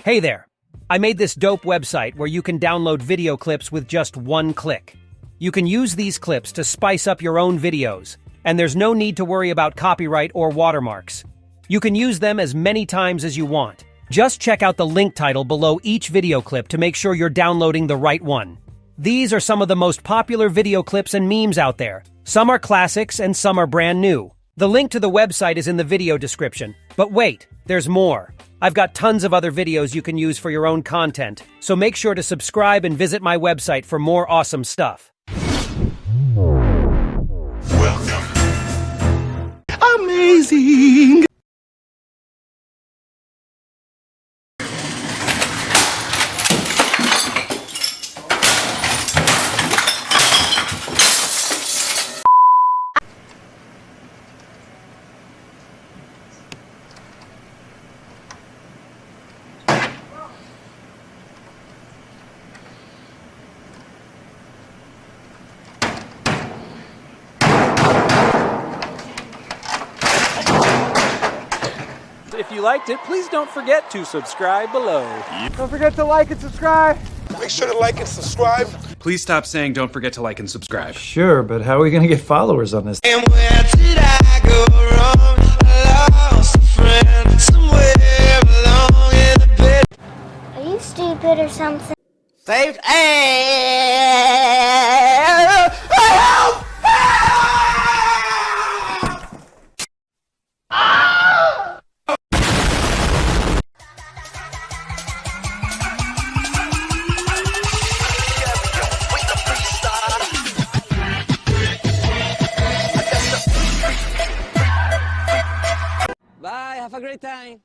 Hey there! I made this dope website where you can download video clips with just one click. You can use these clips to spice up your own videos, and there's no need to worry about copyright or watermarks. You can use them as many times as you want. Just check out the link title below each video clip to make sure you're downloading the right one. These are some of the most popular video clips and memes out there. Some are classics and some are brand new. The link to the website is in the video description. But wait, there's more. I've got tons of other videos you can use for your own content, so make sure to subscribe and visit my website for more awesome stuff. Welcome. Amazing! If you liked it, please don't forget to subscribe below. Don't forget to like and subscribe. Make sure to like and subscribe. Please stop saying don't forget to like and subscribe. Sure, but how are we going to get followers on this? And where did I go wrong? I lost a friend somewhere along in the bed. Are you stupid or something? Saved. Bye, have a great time.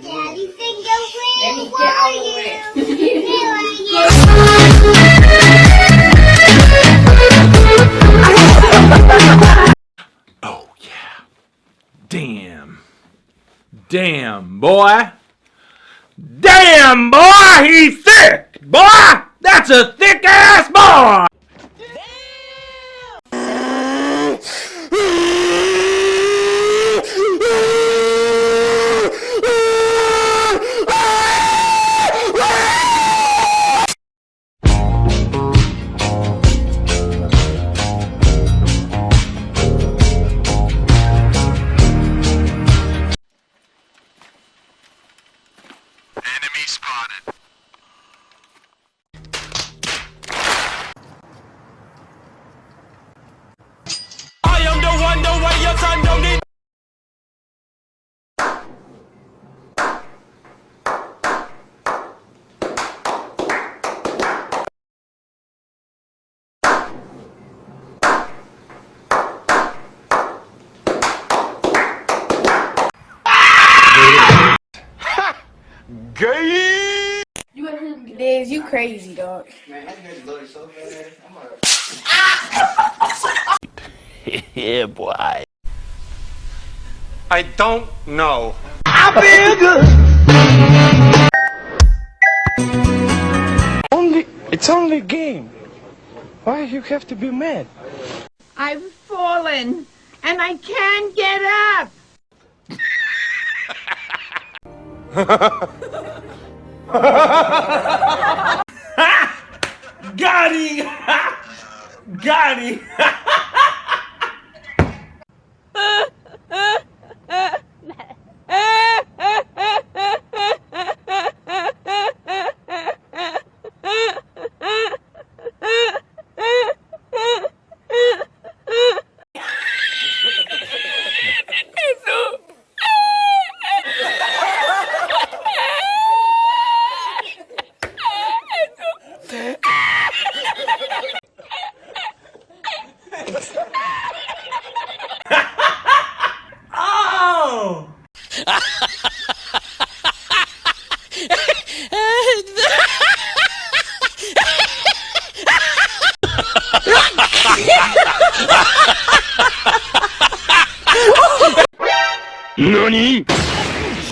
Daddy finger, where are you? Oh, yeah. Damn. Damn, boy. Damn, boy, he's thick. Boy, that's a thick-ass boy. Enemy spotted. I am the one, the way your son don't need. Gay! Diz, you crazy, dog. Yeah, boy. I don't know. It's only a game. Why you have to be mad? I've fallen, and I can't get up. Got him. Got him. 何？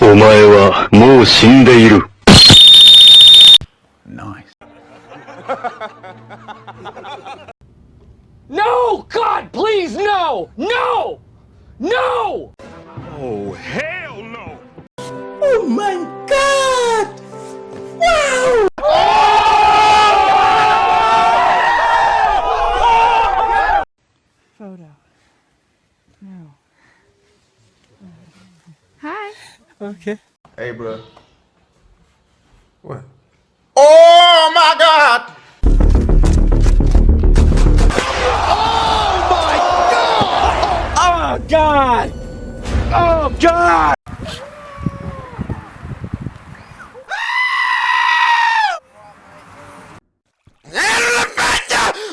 お前はもう死んでいる。No! God, please, no! No! No! Oh, hell no! Oh my God! Wow! Photo. No. Hi. Okay. Hey, bro. What? Oh my God! Oh God! Oh God!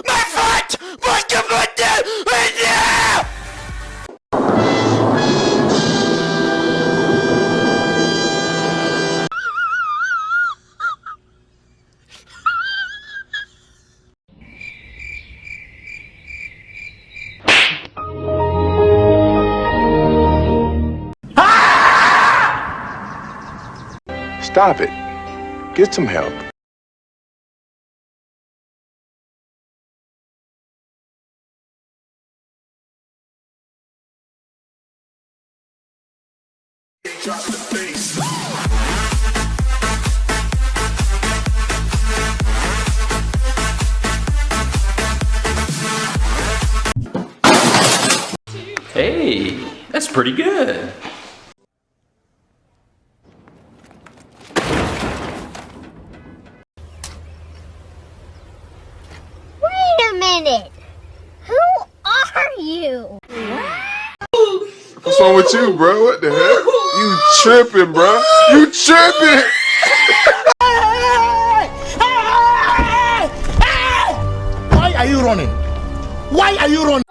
My foot! What you put there? Stop it. Get some help. Hey, that's pretty good. Wait a minute. Who are you? What's wrong with you, bro? What the heck? You tripping, bro? You tripping! Why are you running? Why are you running?